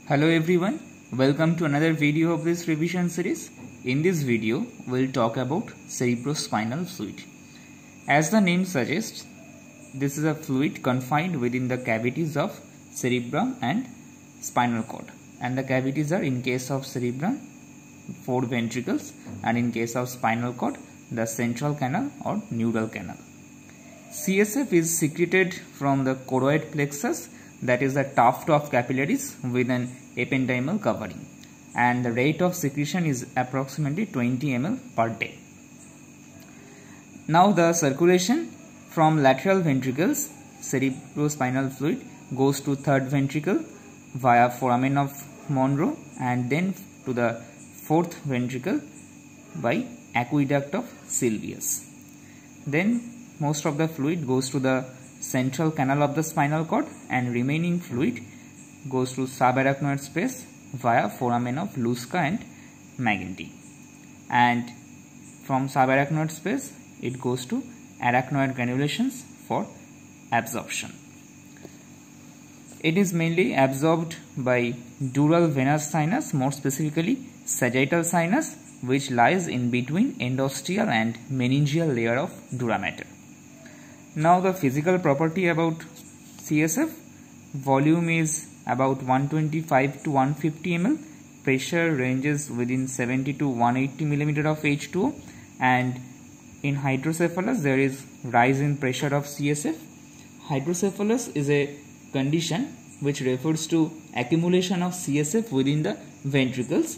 Hello everyone, welcome to another video of this revision series. In this video, we'll talk about cerebrospinal fluid. As the name suggests, this is a fluid confined within the cavities of cerebrum and spinal cord. And the cavities are, in case of cerebrum, 4 ventricles, and in case of spinal cord, the central canal or neural canal. CSF is secreted from the choroid plexus, that is a tuft of capillaries with an ependymal covering, and the rate of secretion is approximately 20 ml per day. Now the circulation from lateral ventricles, cerebrospinal fluid, goes to third ventricle via foramen of Monro and then to the fourth ventricle by aqueduct of Sylvius. Then most of the fluid goes to the central canal of the spinal cord and remaining fluid goes to subarachnoid space via foramen of Lusca and Maginty, and from subarachnoid space it goes to arachnoid granulations for absorption. It is mainly absorbed by dural venous sinus, more specifically sagittal sinus, which lies in between endosteal and meningeal layer of dura mater. Now the physical property about CSF: volume is about 125 to 150 ml, pressure ranges within 70 to 180 mm of H2O, and in hydrocephalus there is rise in pressure of CSF. Hydrocephalus is a condition which refers to accumulation of CSF within the ventricles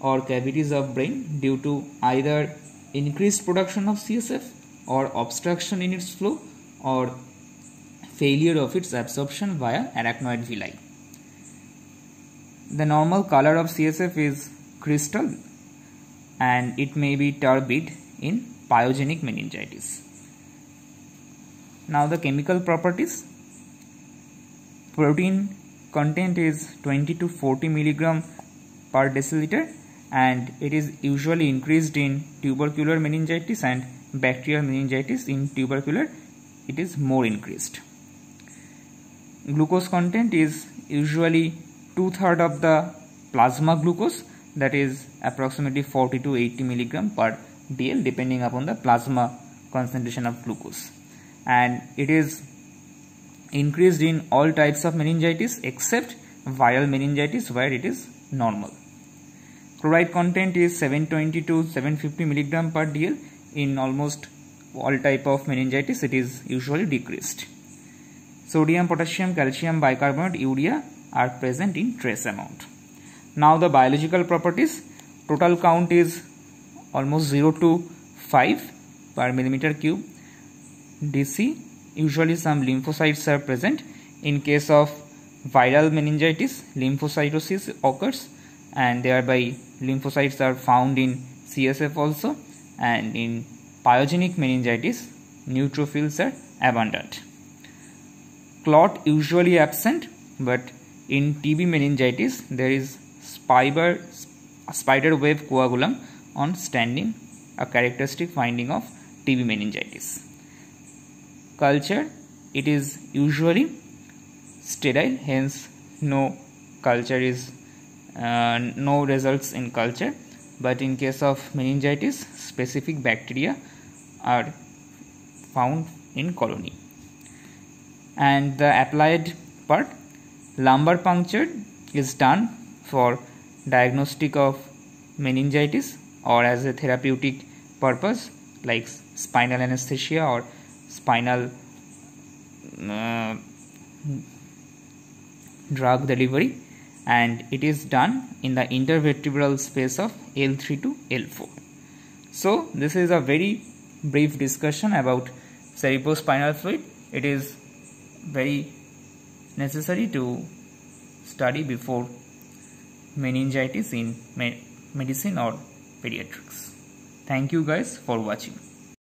or cavities of brain due to either increased production of CSF or obstruction in its flow or failure of its absorption via arachnoid villi. The normal color of CSF is crystal and it may be turbid in pyogenic meningitis. Now the chemical properties: protein content is 20 to 40 mg per deciliter, and it is usually increased in tubercular meningitis, and bacterial meningitis. In tubercular it is more increased. Glucose content is usually 2/3 of the plasma glucose, that is approximately 40 to 80 mg per dl depending upon the plasma concentration of glucose, and it is increased in all types of meningitis except viral meningitis where it is normal. Chloride content is 720 to 750 mg per dl. In almost all type of meningitis it is usually decreased. Sodium, potassium, calcium, bicarbonate, urea are present in trace amount. Now the biological properties: total count is almost 0 to 5 per millimeter cube. DC, usually some lymphocytes are present. In case of viral meningitis, lymphocytosis occurs and thereby lymphocytes are found in CSF also, and in pyogenic meningitis neutrophils are abundant. Clot usually absent, but in TB meningitis there is spider web coagulum on standing, a characteristic finding of TB meningitis. Culture: it is usually sterile, hence no results in culture, but in case of meningitis specific bacteria are found in colony. And the applied part: lumbar puncture is done for diagnostic of meningitis or as a therapeutic purpose like spinal anesthesia or spinal drug delivery, and it is done in the intervertebral space of L3 to L4. So this is a very brief discussion about cerebrospinal fluid. It is very necessary to study before meningitis in medicine or pediatrics. Thank you guys for watching.